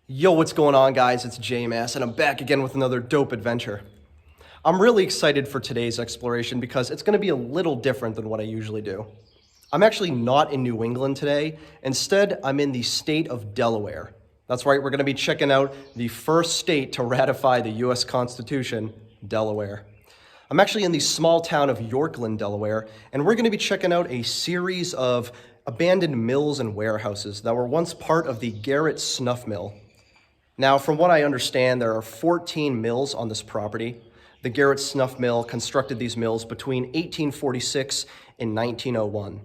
Yo, what's going on, guys? It's JMass, and I'm back again with another dope adventure. I'm really excited for today's exploration because it's going to be a little different than what I usually do. I'm actually not in New England today. Instead, I'm in the state of Delaware. That's right, we're going to be checking out the first state to ratify the U.S. Constitution, Delaware. I'm actually in the small town of Yorklyn, Delaware, and we're going to be checking out a series of abandoned mills and warehouses that were once part of the Garrett Snuff Mill. Now, from what I understand, there are 14 mills on this property. The Garrett Snuff Mill constructed these mills between 1846 and 1901.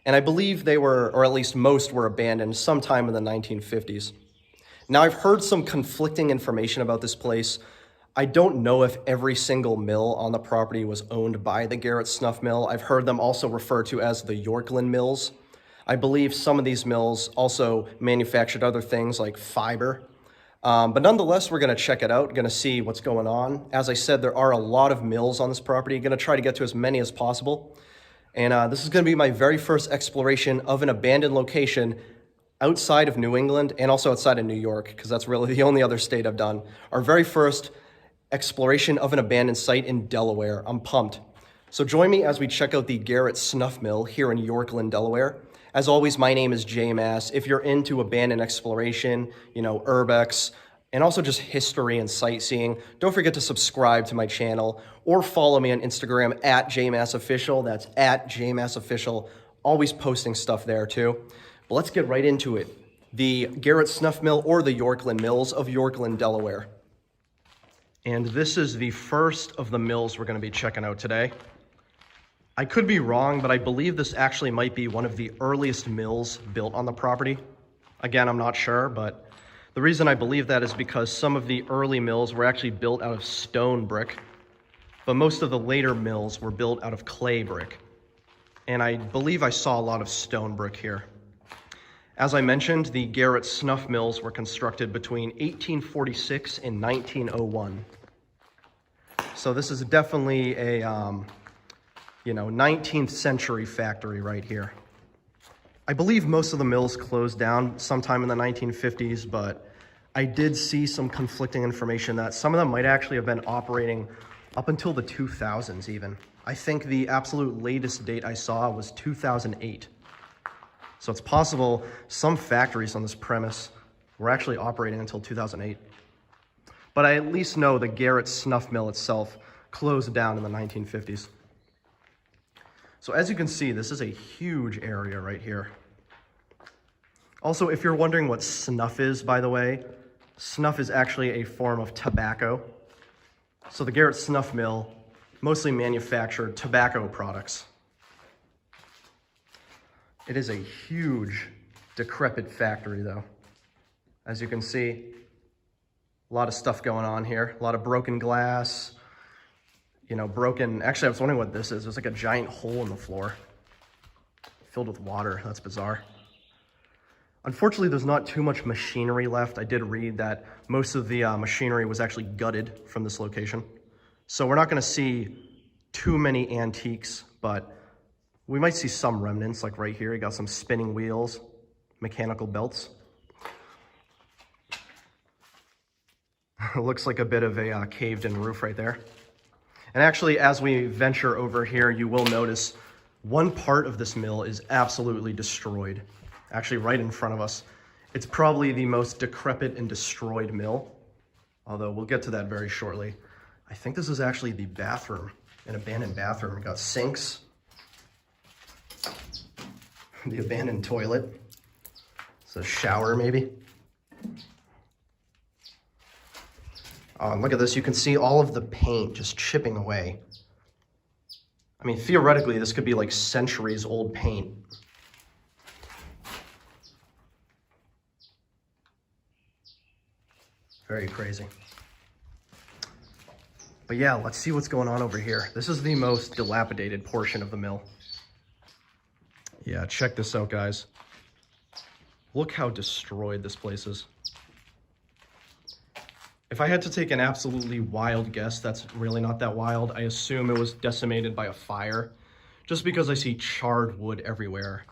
And I believe they were, or at least most were abandoned sometime in the 1950s. Now, I've heard some conflicting information about this place. I don't know if every single mill on the property was owned by the Garrett Snuff Mill. I've heard them also referred to as the Yorklyn Mills. I believe some of these mills also manufactured other things like fiber. But nonetheless, we're going to check it out, going to see what's going on. As I said, there are a lot of mills on this property. Going to try to get to as many as possible. And this is going to be my very first exploration of an abandoned location outside of New England and also outside of New York, because that's really the only other state I've done. Our very first exploration of an abandoned site in Delaware. I'm pumped. So join me as we check out the Garrett Snuff Mill here in Yorklyn, Delaware. As always, my name is JMass. If you're into abandoned exploration, urbex, and also just history and sightseeing, don't forget to subscribe to my channel or follow me on Instagram at JMassOfficial. That's at JMassOfficial. Always posting stuff there too. But let's get right into it. The Garrett Snuff Mill, or the Yorklyn Mills of Yorklyn, Delaware. And this is the first of the mills we're going to be checking out today. I could be wrong, but I believe this actually might be one of the earliest mills built on the property. Again, I'm not sure, but the reason I believe that is because some of the early mills were actually built out of stone brick, but most of the later mills were built out of clay brick. And I believe I saw a lot of stone brick here. As I mentioned, the Garrett Snuff Mills were constructed between 1846 and 1901. So this is definitely a 19th century factory right here. I believe most of the mills closed down sometime in the 1950s, but I did see some conflicting information that some of them might actually have been operating up until the 2000s even. I think the absolute latest date I saw was 2008. So it's possible some factories on this premise were actually operating until 2008. But I at least know the Garrett Snuff Mill itself closed down in the 1950s. So as you can see, this is a huge area right here. Also, if you're wondering what snuff is, by the way, snuff is actually a form of tobacco. So the Garrett Snuff Mill mostly manufactured tobacco products. It is a huge, decrepit factory, though. As you can see, a lot of stuff going on here, a lot of broken glass. Actually, I was wondering what this is. There's like a giant hole in the floor filled with water. That's bizarre. Unfortunately, there's not too much machinery left. I did read that most of the machinery was actually gutted from this location. So we're not going to see too many antiques, but we might see some remnants, like right here. You got some spinning wheels, mechanical belts. It looks like a bit of a caved-in roof right there. And actually, as we venture over here, you will notice one part of this mill is absolutely destroyed. Actually, right in front of us. It's probably the most decrepit and destroyed mill, although we'll get to that very shortly. I think this is actually the bathroom, an abandoned bathroom. We got sinks, the abandoned toilet. It's a shower, maybe. Oh, and look at this. You can see all of the paint just chipping away. I mean, theoretically, this could be like centuries old paint. Very crazy. But yeah, let's see what's going on over here. This is the most dilapidated portion of the mill. Yeah, check this out, guys. Look how destroyed this place is. If I had to take an absolutely wild guess, that's really not that wild. I assume it was decimated by a fire, just because I see charred wood everywhere.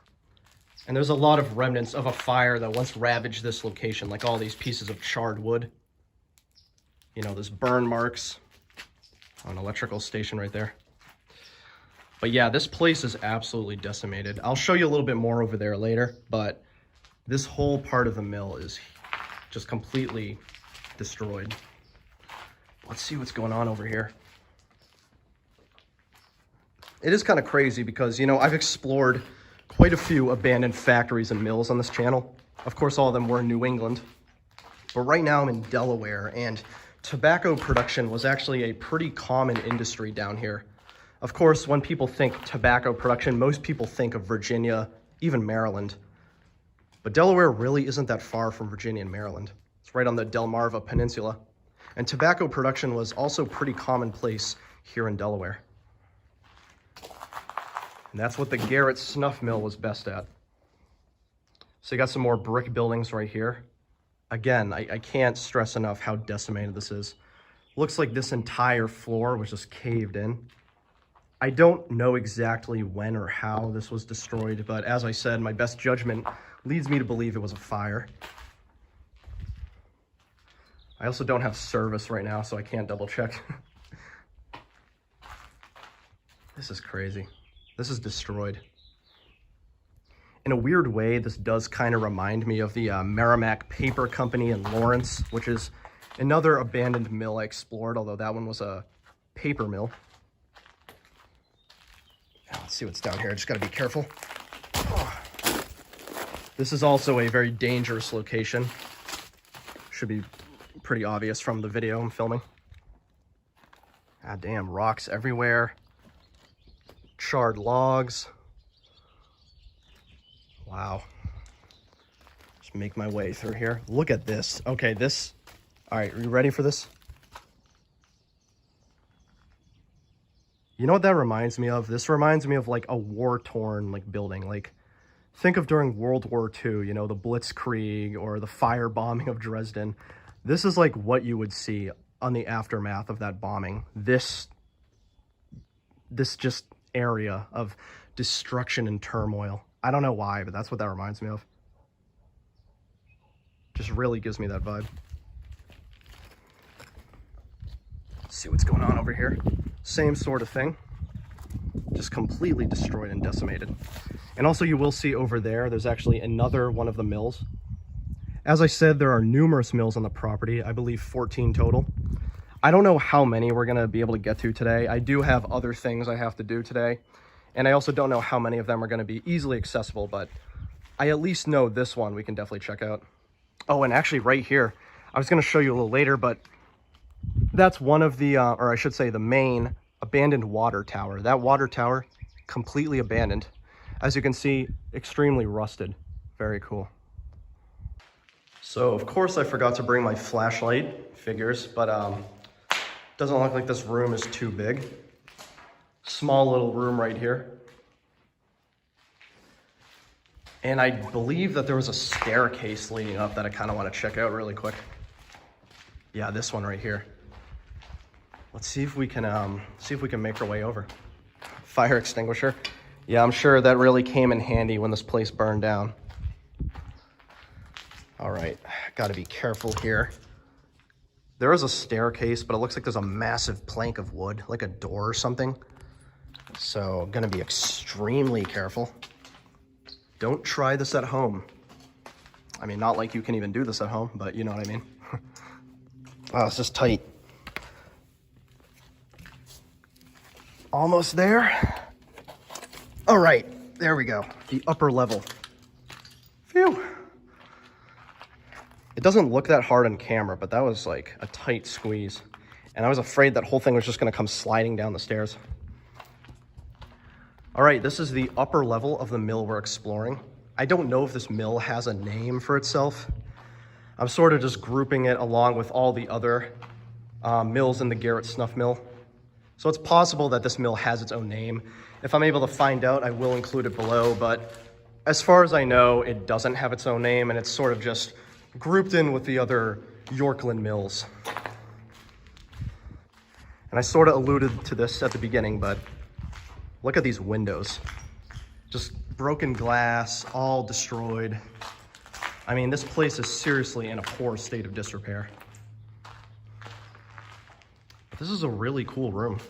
And there's a lot of remnants of a fire that once ravaged this location, like all these pieces of charred wood. You know, there's burn marks on an electrical station right there. But yeah, this place is absolutely decimated. I'll show you a little bit more over there later, but this whole part of the mill is just completely destroyed. Let's see what's going on over here. It is kind of crazy because, you know, I've explored quite a few abandoned factories and mills on this channel. Of course, all of them were in New England. But right now I'm in Delaware, and tobacco production was actually a pretty common industry down here. Of course, when people think tobacco production, most people think of Virginia, even Maryland. But Delaware really isn't that far from Virginia and Maryland. It's right on the Delmarva Peninsula. And tobacco production was also pretty commonplace here in Delaware. And that's what the Garrett Snuff Mill was best at. So you got some more brick buildings right here. Again, I can't stress enough how decimated this is. Looks like this entire floor was just caved in. I don't know exactly when or how this was destroyed, but as I said, my best judgment leads me to believe it was a fire. I also don't have service right now, so I can't double check. This is crazy. This is destroyed. In a weird way, this does kind of remind me of the Merrimack Paper Company in Lawrence, which is another abandoned mill I explored, although that one was a paper mill. Let's see what's down here. I just got to be careful. Oh. This is also a very dangerous location. Should be pretty obvious from the video I'm filming. God damn, rocks everywhere. Charred logs. Wow. Just make my way through here. Look at this. Okay, this. All right, are you ready for this? You know what that reminds me of? This reminds me of like a war-torn like building. Like, think of during World War II, you know, the Blitzkrieg or the firebombing of Dresden. This is like what you would see on the aftermath of that bombing. This just area of destruction and turmoil. I don't know why, but that's what that reminds me of. Just really gives me that vibe. Let's see what's going on over here. Same sort of thing. Just completely destroyed and decimated. And also you will see over there, there's actually another one of the mills. As I said, there are numerous mills on the property. I believe 14 total. I don't know how many we're going to be able to get to today. I do have other things I have to do today. And I also don't know how many of them are going to be easily accessible, but I at least know this one we can definitely check out. Oh, and actually right here, I was going to show you a little later, but that's one of the, or I should say the main abandoned water tower. That water tower, completely abandoned. As you can see, extremely rusted. Very cool. So of course I forgot to bring my flashlight figures, but doesn't look like this room is too big. Small little room right here. And I believe that there was a staircase leading up that I kind of want to check out really quick. Yeah, this one right here. Let's see if we can make our way over. Fire extinguisher. Yeah, I'm sure that really came in handy when this place burned down. All right, got to be careful here. There is a staircase, but it looks like there's a massive plank of wood, like a door or something. So I'm gonna be extremely careful. Don't try this at home. I mean, not like you can even do this at home, but you know what I mean. Oh, it's just tight. Almost there. All right, there we go. The upper level. Phew. It doesn't look that hard on camera, but that was like a tight squeeze. And I was afraid that whole thing was just gonna come sliding down the stairs. All right, this is the upper level of the mill we're exploring. I don't know if this mill has a name for itself. I'm sort of just grouping it along with all the other mills in the Garrett Snuff Mill. So it's possible that this mill has its own name. If I'm able to find out, I will include it below, but as far as I know, it doesn't have its own name, and it's sort of just grouped in with the other Yorklyn Mills. And I sort of alluded to this at the beginning, but look at these windows. Just broken glass, all destroyed. I mean, this place is seriously in a poor state of disrepair. But this is a really cool room.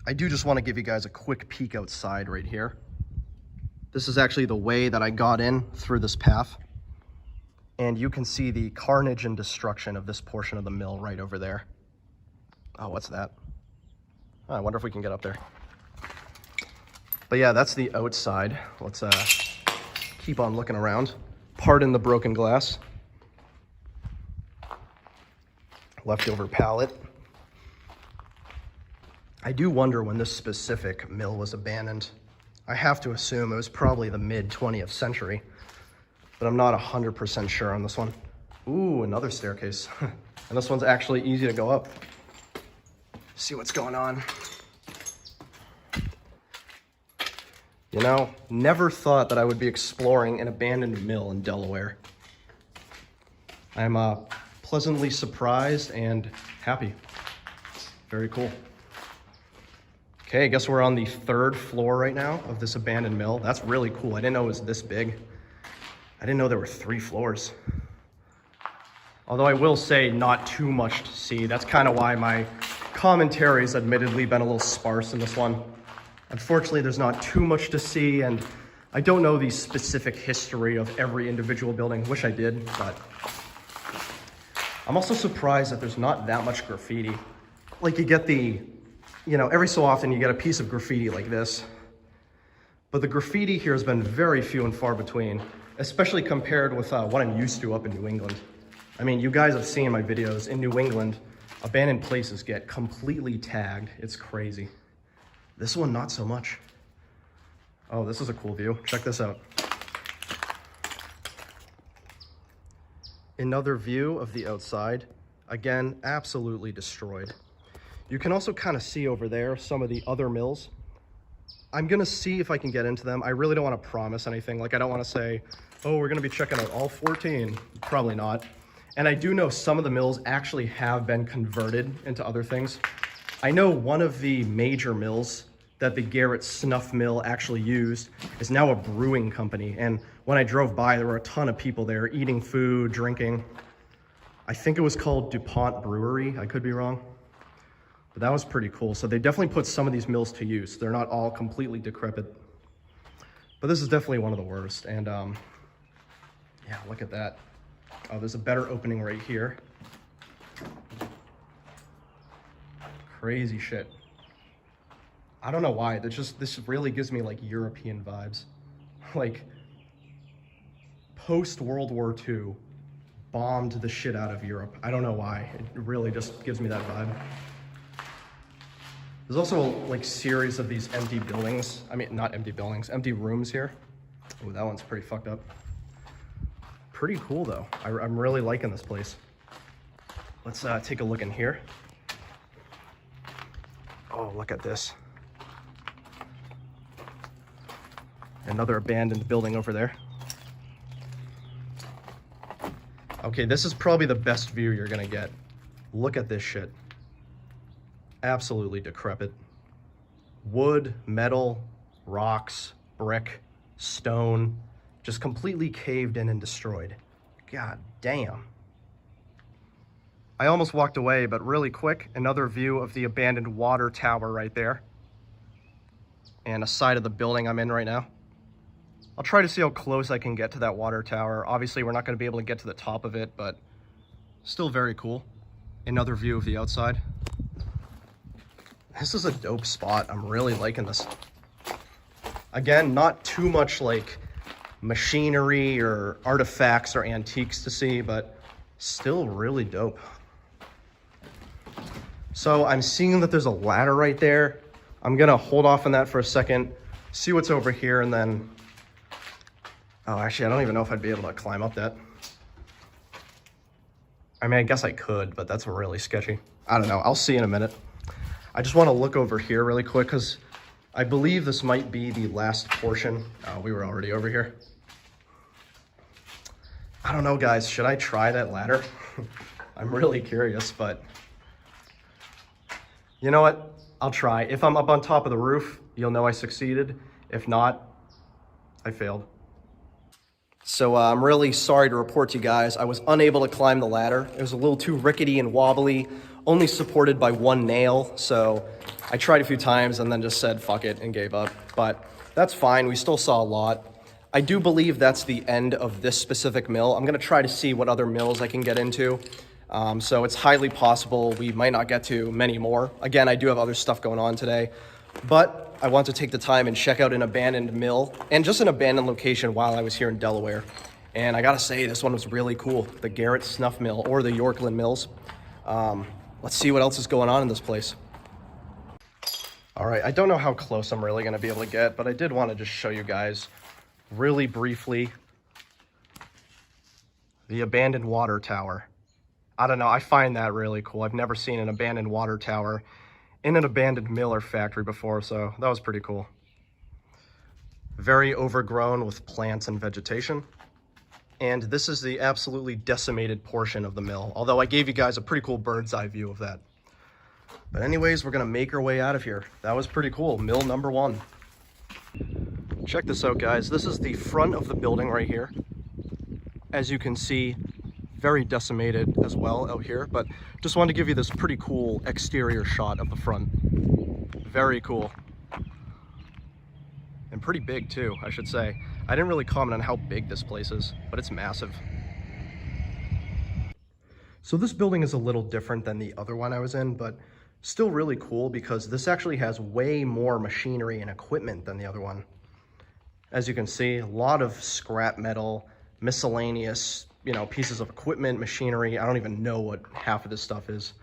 I do just want to give you guys a quick peek outside right here. This is actually the way that I got in through this path. And you can see the carnage and destruction of this portion of the mill right over there. Oh, what's that? Oh, I wonder if we can get up there. But yeah, that's the outside. Let's keep on looking around. Pardon the broken glass. Leftover pallet. I do wonder when this specific mill was abandoned. I have to assume it was probably the mid-20th century, but I'm not 100% sure on this one. Ooh, another staircase. And this one's actually easy to go up. See what's going on. You know, never thought that I would be exploring an abandoned mill in Delaware. I'm pleasantly surprised and happy. Very cool. Okay, I guess we're on the 3rd floor right now of this abandoned mill. That's really cool. I didn't know it was this big. I didn't know there were 3 floors. Although I will say not too much to see. That's kind of why my commentary's admittedly been a little sparse in this one. Unfortunately, there's not too much to see, and I don't know the specific history of every individual building. Wish I did, but I'm also surprised that there's not that much graffiti. Like you get the, you know, every so often you get a piece of graffiti like this, but the graffiti here has been very few and far between, especially compared with what I'm used to up in New England. I mean, you guys have seen my videos. In New England, abandoned places get completely tagged. It's crazy. This one, not so much. Oh, this is a cool view. Check this out. Another view of the outside. Again, absolutely destroyed. You can also kind of see over there some of the other mills. I'm gonna see if I can get into them. I really don't want to promise anything. Like, I don't want to say, oh, we're gonna be checking out all 14. Probably not. And I do know some of the mills actually have been converted into other things. I know one of the major mills that the Garrett Snuff Mill actually used is now a brewing company. And when I drove by, there were a ton of people there eating food, drinking. I think it was called DuPont Brewery. I could be wrong. But that was pretty cool. So they definitely put some of these mills to use. They're not all completely decrepit. But this is definitely one of the worst. And yeah, look at that. Oh, there's a better opening right here. Crazy shit. I don't know why. This really gives me like European vibes. Like post World War II, bombed the shit out of Europe. I don't know why. It really just gives me that vibe. There's also like series of these empty buildings. I mean, not empty buildings, empty rooms here. Oh, that one's pretty fucked up. Pretty cool though. I'm really liking this place. Let's take a look in here. Oh, look at this. Another abandoned building over there. Okay, this is probably the best view you're gonna get. Look at this shit. Absolutely decrepit. Wood, metal, rocks, brick, stone, just completely caved in and destroyed. God damn. I almost walked away, but really quick, another view of the abandoned water tower right there. And a side of the building I'm in right now. I'll try to see how close I can get to that water tower. Obviously, we're not going to be able to get to the top of it, but still very cool. Another view of the outside. This is a dope spot. I'm really liking this. Again, not too much like machinery or artifacts or antiques to see, but still really dope. So I'm seeing that there's a ladder right there. I'm going to hold off on that for a second, see what's over here, and then... Oh, actually, I don't even know if I'd be able to climb up that. I mean, I guess I could, but that's really sketchy. I don't know. I'll see in a minute. I just want to look over here really quick because I believe this might be the last portion. Oh, we were already over here. I don't know, guys. Should I try that ladder? I'm really curious, but you know what? I'll try. If I'm up on top of the roof, you'll know I succeeded. If not, I failed. So I'm really sorry to report to you guys, I was unable to climb the ladder. It was a little too rickety and wobbly, only supported by one nail. So I tried a few times and then just said fuck it and gave up. But that's fine, we still saw a lot. I do believe that's the end of this specific mill. I'm gonna try to see what other mills I can get into. So it's highly possible we might not get to many more. Again, I do have other stuff going on today, but I want to take the time and check out an abandoned mill and just an abandoned location while I was here in Delaware. And I gotta say, this one was really cool. The Garrett Snuff Mill, or the Yorklyn Mills. Let's see what else is going on in this place. All right, I don't know how close I'm really gonna be able to get, but I did want to just show you guys really briefly the abandoned water tower. I don't know, I find that really cool. I've never seen an abandoned water tower in an abandoned mill or factory before, so that was pretty cool. Very overgrown with plants and vegetation. And this is the absolutely decimated portion of the mill, although I gave you guys a pretty cool bird's eye view of that. But anyways, we're gonna make our way out of here. That was pretty cool, mill number 1. Check this out, guys. This is the front of the building right here. As you can see, very decimated as well out here, but just wanted to give you this pretty cool exterior shot of the front. Very cool. And pretty big too, I should say. I didn't really comment on how big this place is, but it's massive. So this building is a little different than the other one I was in, but still really cool because this actually has way more machinery and equipment than the other one. As you can see, a lot of scrap metal, miscellaneous, pieces of equipment, machinery. I don't even know what half of this stuff is.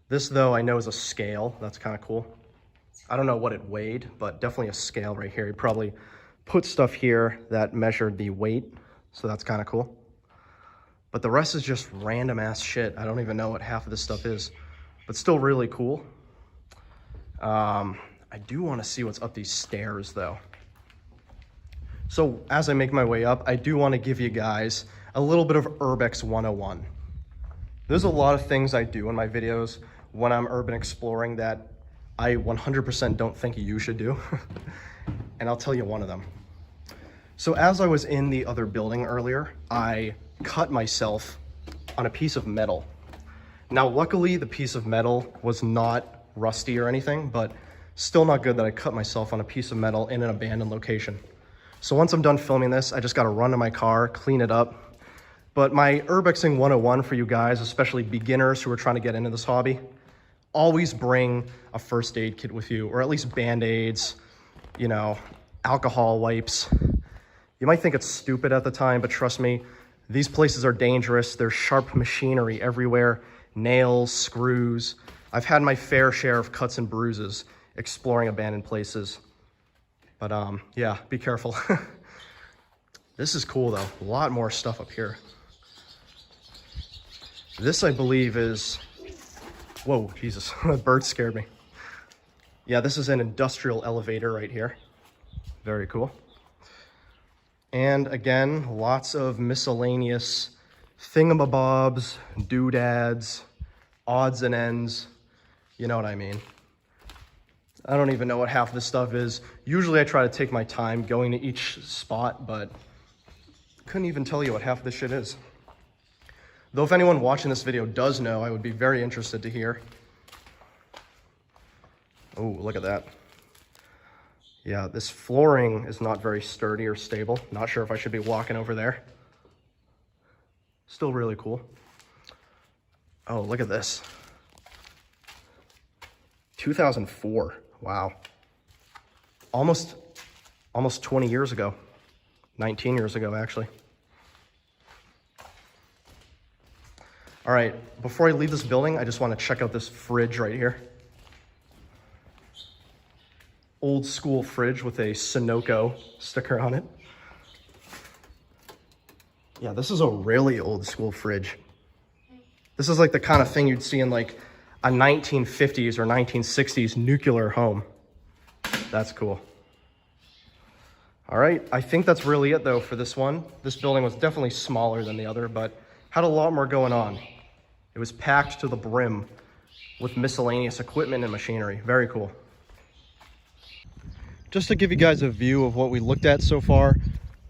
This, though, I know is a scale. That's kind of cool. I don't know what it weighed, but definitely a scale right here. He probably put stuff here that measured the weight, so that's kind of cool. But the rest is just random ass shit. I don't even know what half of this stuff is, but still really cool. I do want to see what's up these stairs, though. So as I make my way up, I do want to give you guys a little bit of Urbex 101. There's a lot of things I do in my videos when I'm urban exploring that I 100% don't think you should do. And I'll tell you one of them. So as I was in the other building earlier, I cut myself on a piece of metal. Now, luckily, the piece of metal was not rusty or anything, but still not good that I cut myself on a piece of metal in an abandoned location. So once I'm done filming this, I just got to run to my car, clean it up. But my Urbexing 101 for you guys, especially beginners who are trying to get into this hobby, always bring a first aid kit with you, or at least Band-Aids, alcohol wipes. You might think it's stupid at the time, but trust me, these places are dangerous. There's sharp machinery everywhere, nails, screws. I've had my fair share of cuts and bruises exploring abandoned places. But yeah, be careful. This is cool though, a lot more stuff up here. This I believe is, whoa, Jesus, that bird scared me. Yeah, this is an industrial elevator right here. Very cool. And again, lots of miscellaneous thingamabobs, doodads, odds and ends. You know what I mean. I don't even know what half of this stuff is. Usually I try to take my time going to each spot, but couldn't even tell you what half of this shit is. Though if anyone watching this video does know, I would be very interested to hear. Oh, look at that. Yeah, this flooring is not very sturdy or stable. Not sure if I should be walking over there. Still really cool. Oh, look at this. 2004. Wow. Almost 20 years ago. 19 years ago, actually. All right, before I leave this building, I just want to check out this fridge right here. Old school fridge with a Sunoco sticker on it. Yeah, this is a really old school fridge. This is like the kind of thing you'd see in like a 1950s or 1960s nuclear home. That's cool. All right, I think that's really it though for this one. This building was definitely smaller than the other, but had a lot more going on. It was packed to the brim with miscellaneous equipment and machinery. Very cool. just to give you guys a view of what we looked at so far,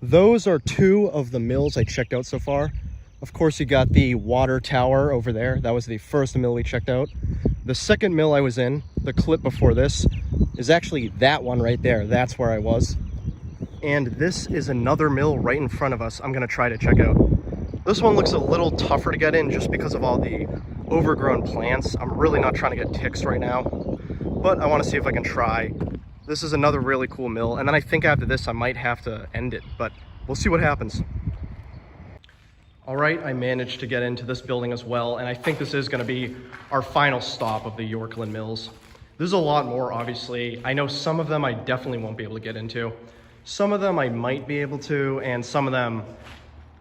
those are 2 of the mills I checked out so far. Of course, you got the water tower over there. That was the first mill we checked out. The second mill I was in, the clip before this, is actually that one right there. That's where I was. And this is another mill right in front of us I'm gonna try to check out. This one looks a little tougher to get in just because of all the overgrown plants. I'm really not trying to get ticks right now, but I wanna see if I can try. This is another really cool mill, and then I think after this I might have to end it, but we'll see what happens. All right, I managed to get into this building as well, and I think this is gonna be our final stop of the Yorklyn Mills. There's a lot more, obviously. I know some of them I definitely won't be able to get into. Some of them I might be able to, and some of them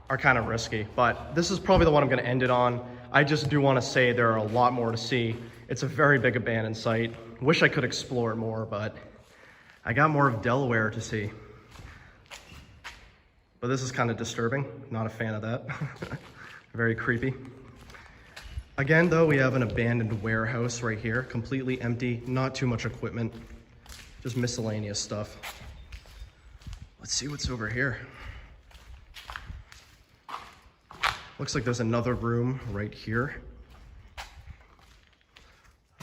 are kind of risky, but this is probably the one I'm gonna end it on. I just do wanna say there are a lot more to see. It's a very big abandoned site. Wish I could explore it more, but I got more of Delaware to see. But this is kind of disturbing. Not a fan of that. Very creepy. Again, though, we have an abandoned warehouse right here, completely empty, not too much equipment, just miscellaneous stuff. Let's see what's over here. Looks like there's another room right here.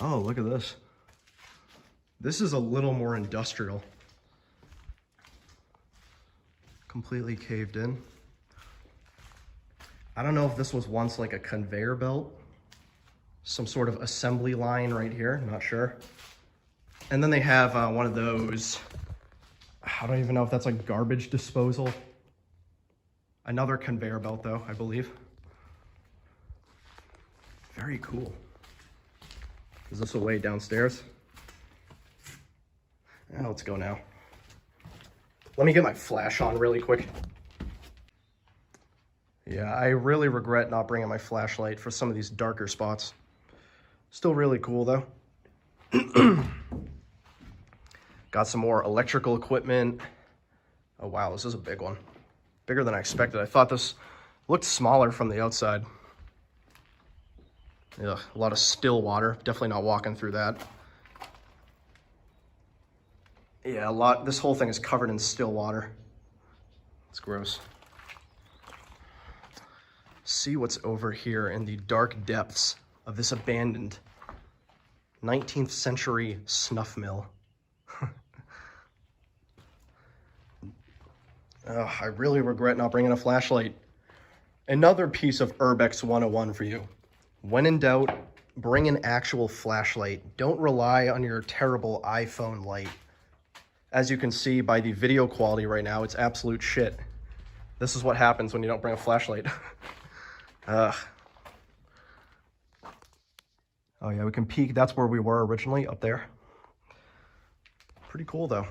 Oh, look at this. This is a little more industrial. Completely caved in. I don't know if this was once like a conveyor belt, some sort of assembly line right here, not sure. And then they have one of those, I don't even know if that's like garbage disposal. Another conveyor belt though, I believe. Very cool. Is this a way downstairs? Let's go now. Let me get my flash on really quick. Yeah, I really regret not bringing my flashlight for some of these darker spots. Still really cool though. Got some more electrical equipment. Oh wow, this is a big one. Bigger than I expected. I thought this looked smaller from the outside. Yeah, a lot of still water. Definitely not walking through that. Yeah, this whole thing is covered in still water. It's gross. See what's over here in the dark depths of this abandoned 19th century snuff mill. I really regret not bringing a flashlight. Another piece of Urbex 101 for you. When in doubt, bring an actual flashlight. Don't rely on your terrible iPhone light. As you can see by the video quality right now, it's absolute shit. This is what happens when you don't bring a flashlight. Oh yeah, we can peek. That's where we were originally, up there. Pretty cool though.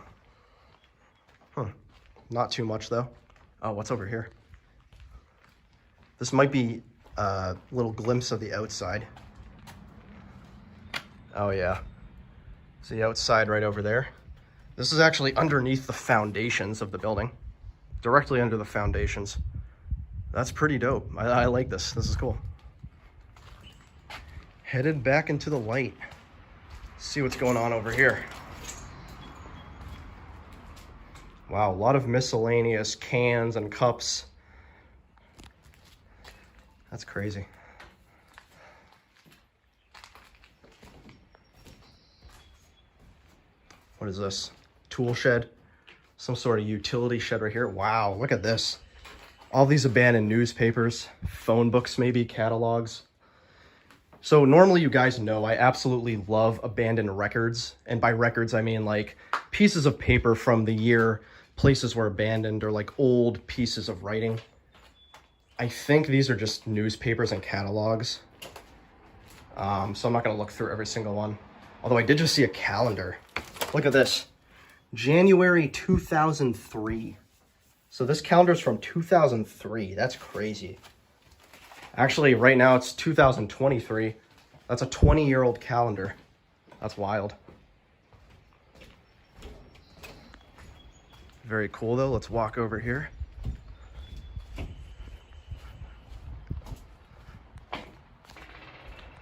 Not too much though. Oh, what's over here? This might be a little glimpse of the outside. Oh yeah. See outside right over there? This is actually underneath the foundations of the building. Directly under the foundations. That's pretty dope. I like this. This is cool. Headed back into the light. See what's going on over here. Wow, a lot of miscellaneous cans and cups. That's crazy. What is this? Tool shed? Some sort of utility shed right here. Wow, look at this. All these abandoned newspapers, phone books maybe, catalogs. So normally you guys know I absolutely love abandoned records. And by records, I mean like pieces of paper from the year places were abandoned, or like old pieces of writing. I think these are just newspapers and catalogs. So I'm not gonna look through every single one. Although I did just see a calendar. Look at this, January 2003. So this calendar's from 2003, that's crazy. Actually, right now it's 2023. That's a 20-year-old calendar. That's wild. Very cool though, let's walk over here.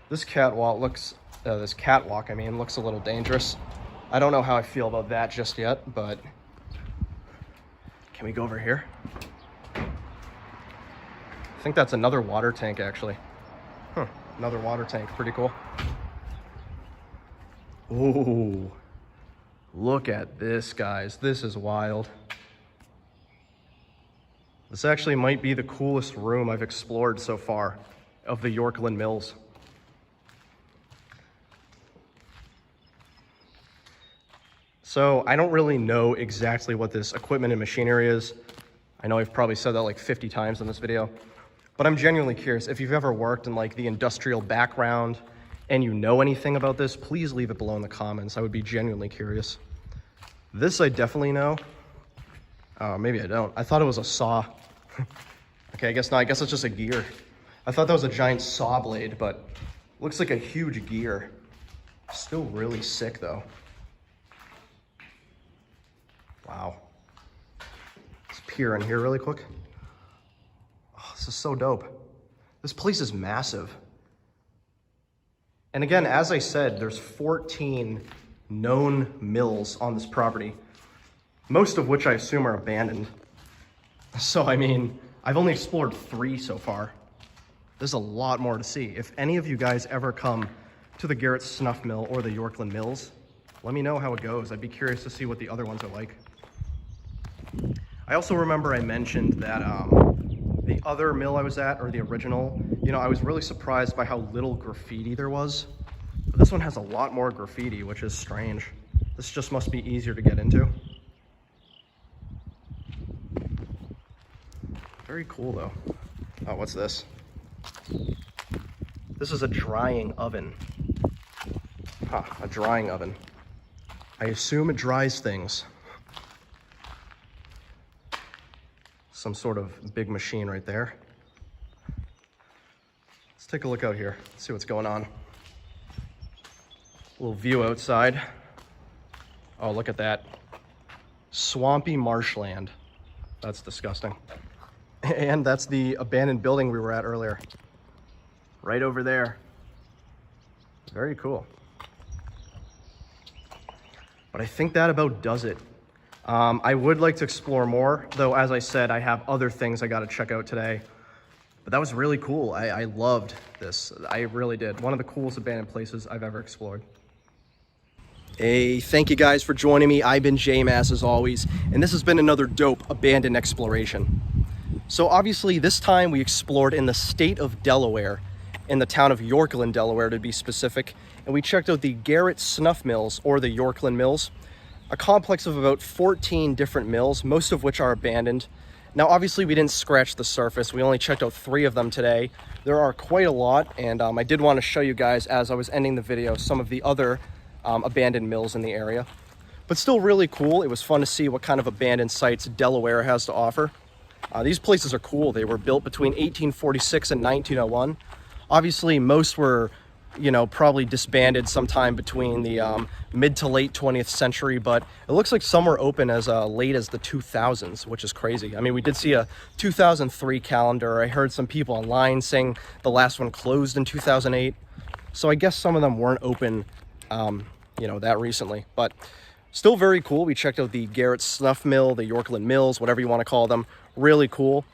This catwalk looks a little dangerous. I don't know how I feel about that just yet, but can we go over here? I think that's another water tank, actually. Another water tank, pretty cool. Ooh, look at this, guys. This is wild. This actually might be the coolest room I've explored so far of the Yorklyn Mills. So I don't really know exactly what this equipment and machinery is. I know I've probably said that like 50 times in this video, but I'm genuinely curious. If you've ever worked in like the industrial background and you know anything about this, please leave it below in the comments. I would be genuinely curious. This I definitely know. Maybe I don't. I thought it was a saw. Okay, I guess not. I guess it's just a gear. I thought that was a giant saw blade, but looks like a huge gear. Still really sick though. Wow. Let's peer in here really quick. Oh, this is so dope. This place is massive. And again, as I said, there's 14 known mills on this property, most of which I assume are abandoned. So, I mean, I've only explored 3 so far. There's a lot more to see. If any of you guys ever come to the Garrett Snuff Mill or the Yorklyn Mills, let me know how it goes. I'd be curious to see what the other ones are like. I also remember I mentioned that the other mill I was at, or the original, you know, I was really surprised by how little graffiti there was. But this one has a lot more graffiti, which is strange. This just must be easier to get into. Very cool though. Oh, what's this? This is a drying oven. Huh, a drying oven. I assume it dries things. Some sort of big machine right there. Let's take a look out here, see what's going on. A little view outside. Oh, look at that. Swampy marshland. That's disgusting. And that's the abandoned building we were at earlier. Right over there. Very cool. But I think that about does it. I would like to explore more, though, as I said, I have other things I got to check out today. But that was really cool. I loved this. I really did. One of the coolest abandoned places I've ever explored. Hey, thank you guys for joining me. I've been J-Mass as always, and this has been another dope abandoned exploration. So obviously this time we explored in the state of Delaware, in the town of Yorklyn, Delaware to be specific, and we checked out the Garrett Snuff Mills, or the Yorklyn Mills, a complex of about 14 different mills, most of which are abandoned. Now obviously we didn't scratch the surface, we only checked out 3 of them today. There are quite a lot, and I did want to show you guys, as I was ending the video, some of the other abandoned mills in the area. But still really cool. It was fun to see what kind of abandoned sites Delaware has to offer. These places are cool. They were built between 1846 and 1901. Obviously, most were, you know, probably disbanded sometime between the mid to late 20th century, but it looks like some were open as late as the 2000s, which is crazy. I mean, we did see a 2003 calendar. I heard some people online saying the last one closed in 2008. So I guess some of them weren't open, you know, that recently, but still very cool. We checked out the Garrett Snuff Mill, the Yorklyn Mills, whatever you want to call them. Really cool.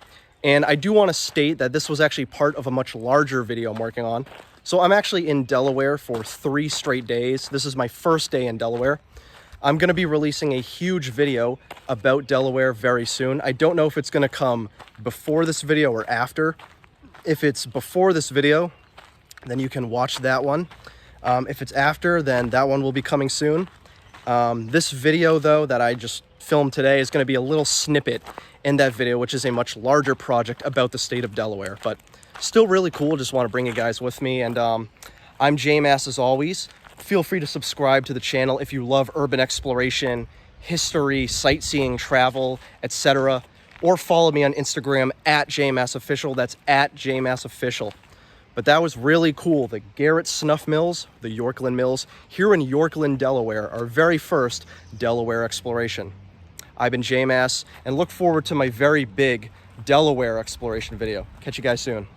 And I do want to state that this was actually part of a much larger video I'm working on. So I'm actually in Delaware for 3 straight days. This is my first day in Delaware. I'm going to be releasing a huge video about Delaware very soon. I don't know if it's going to come before this video or after. If it's before this video, then you can watch that one. If it's after, then that one will be coming soon. This video, though, that I just filmed today is going to be a little snippet in that video, which is a much larger project about the state of Delaware, but still really cool. Just want to bring you guys with me, and I'm J-Mass as always. Feel free to subscribe to the channel if you love urban exploration, history, sightseeing, travel, etc., or follow me on Instagram at JMassOfficial. That's at JMassOfficial. But that was really cool. The Garrett Snuff Mills, the Yorklyn Mills, here in Yorklyn, Delaware, our very first Delaware exploration. I've been J-Mass, and look forward to my very big Delaware exploration video. Catch you guys soon.